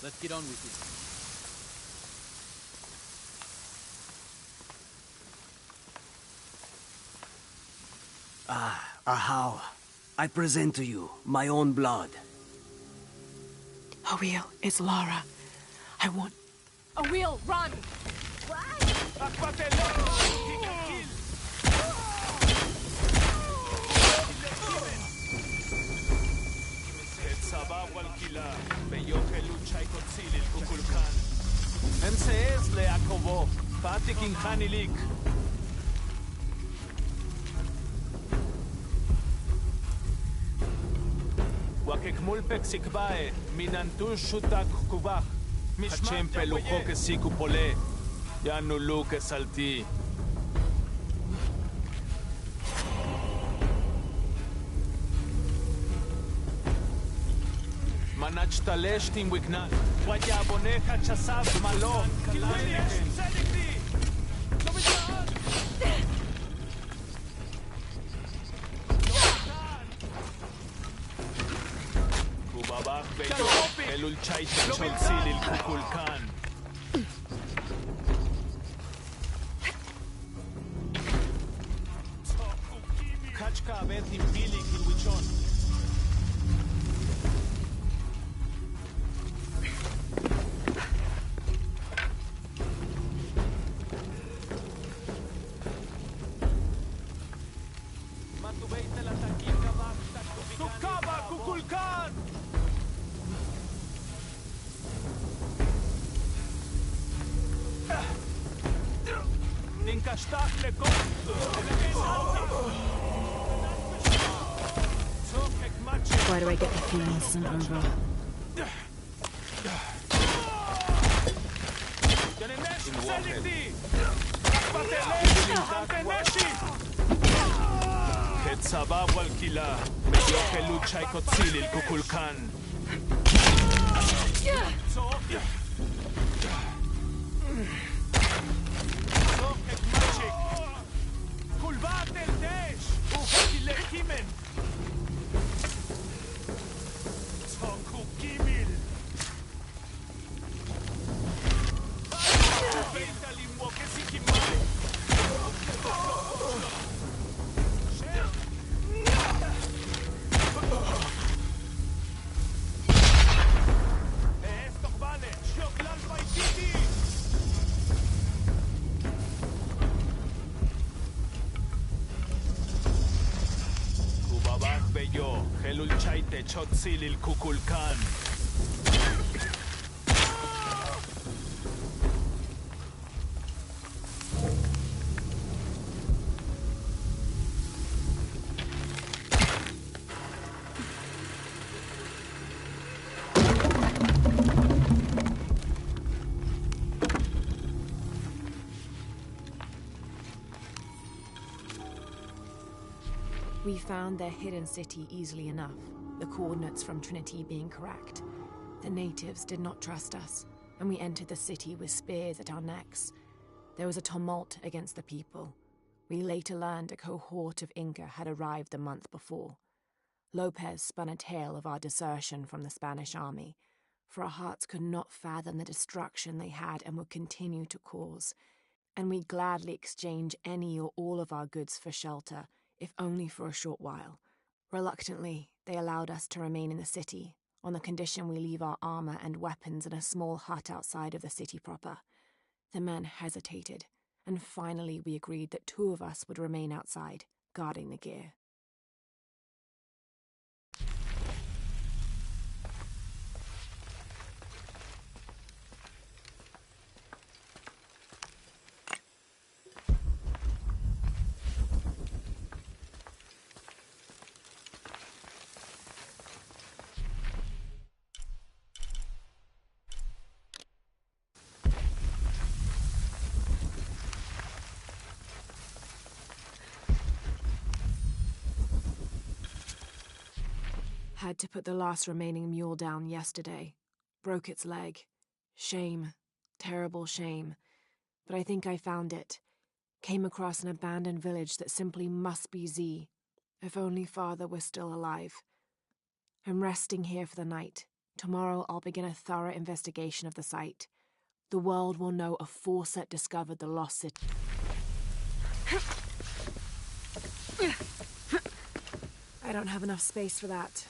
Speaker 3: Let's get on with it.
Speaker 4: Ahau, I present to you my own blood.
Speaker 12: Awil, it's Lara. I want...
Speaker 11: Awil, run!
Speaker 13: Wakekmulpek sikbae, minantush shutak kubach, hachem pelucho que sikupole, yanulu que salti. Manach talesh tim wiknan, wayaboneja chasav malo, elul chai cholsil il kukulkan. Kachka abeth impili kilwichon. Matubeite la taquika basta tukaba kukulkan.
Speaker 1: Why do I get the feeling this isn't over?
Speaker 13: Sababu alquila, medio que lucha y cotzili el kukulkan. yo, Helul Chaite Chotzilil Kukulkan.
Speaker 1: We found their hidden city easily enough, the coordinates from Trinity being correct. The natives did not trust us, and we entered the city with spears at our necks. There was a tumult against the people. We later learned a cohort of Inca had arrived the month before. Lopez spun a tale of our desertion from the Spanish army, for our hearts could not fathom the destruction they had and would continue to cause, and we gladly exchange any or all of our goods for shelter, if only for a short while. Reluctantly, they allowed us to remain in the city, on the condition we leave our armor and weapons in a small hut outside of the city proper. The men hesitated, and finally we agreed that 2 of us would remain outside, guarding the gear. Had to put the last remaining mule down yesterday. Broke its leg. Shame. Terrible shame. But I think I found it. Came across an abandoned village that simply must be Z. If only Father were still alive. I'm resting here for the night. Tomorrow I'll begin a thorough investigation of the site. The world will know a Fawcett discovered the lost city. I don't have enough space for that.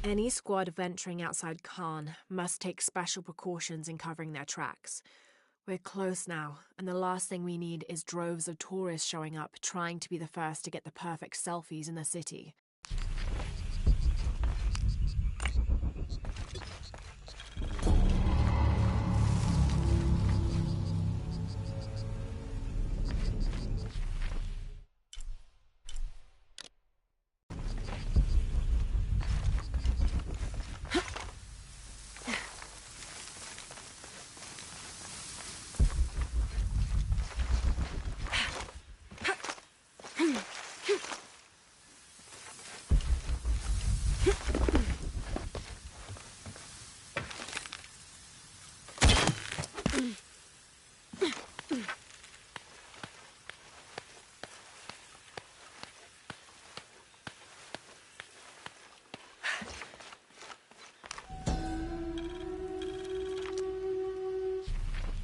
Speaker 1: Any squad venturing outside Khan must take special precautions in covering their tracks. We're close now, and the last thing we need is droves of tourists showing up trying to be the first to get the perfect selfies in the city.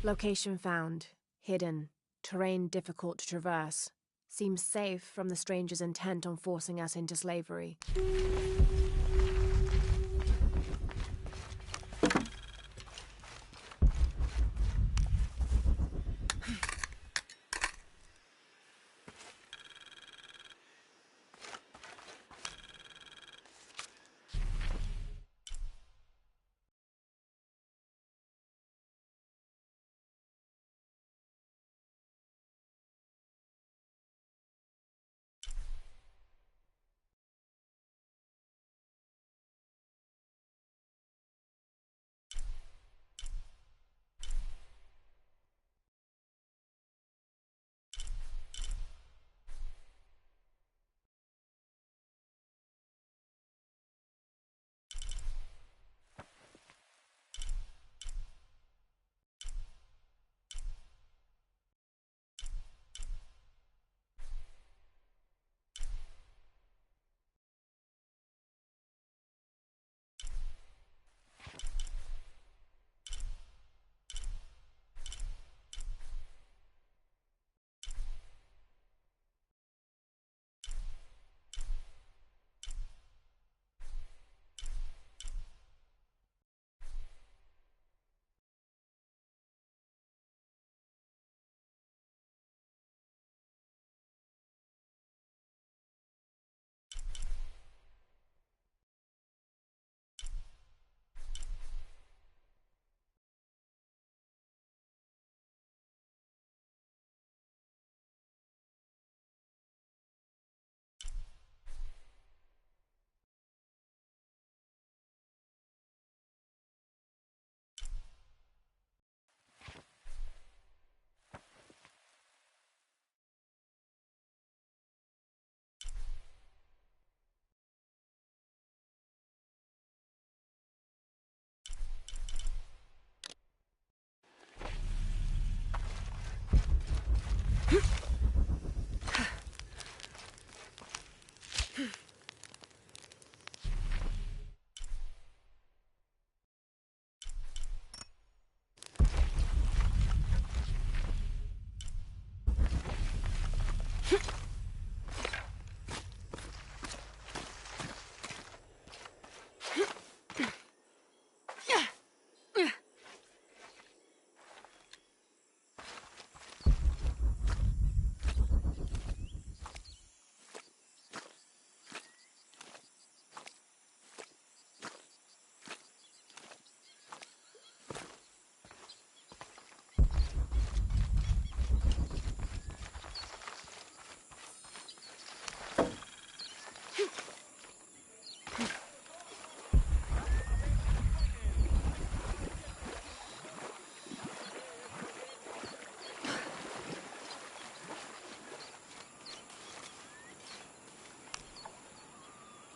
Speaker 1: Location found. Hidden. Terrain difficult to traverse. Seems safe from the stranger's intent on forcing us into slavery.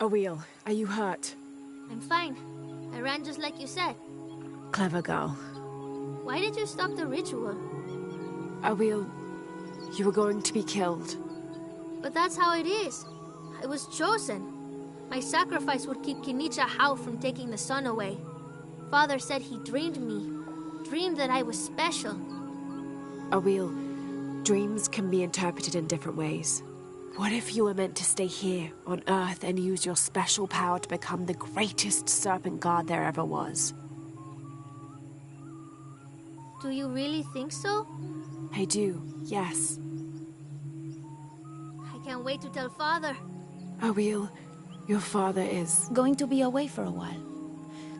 Speaker 12: Awil, are you hurt?
Speaker 9: I'm fine. I ran just like you said.
Speaker 12: Clever girl.
Speaker 9: Why did you stop the ritual?
Speaker 12: Awil, you were going to be killed.
Speaker 9: But that's how it is. I was chosen. My sacrifice would keep Kinicha Hao from taking the sun away. Father said he dreamed me. Dreamed that I was special.
Speaker 12: Awil, dreams can be interpreted in different ways. What if you were meant to stay here, on Earth, and use your special power to become the greatest serpent god there ever was?
Speaker 9: Do you really think so?
Speaker 12: I do, yes.
Speaker 9: I can't wait to tell Father.
Speaker 12: Awil, your father is...
Speaker 10: going to be away for a while.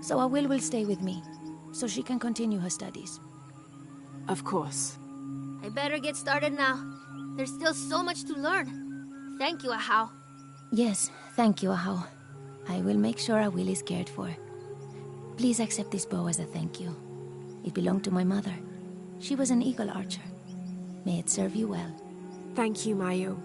Speaker 10: So Awil will stay with me, so she can continue her studies.
Speaker 12: Of course.
Speaker 9: I better get started now. There's still so much to learn. Thank you, Ahau.
Speaker 10: Yes, thank you, Ahau. I will make sure Awil is cared for. Please accept this bow as a thank you. It belonged to my mother. She was an eagle archer. May it serve you well.
Speaker 12: Thank you, Mayu.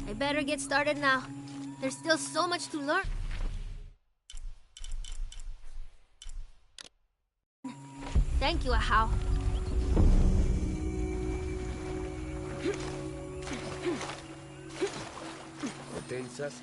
Speaker 9: I better get started now. There's still so much to learn. Thank you, Ahau.
Speaker 2: ¿Tensas?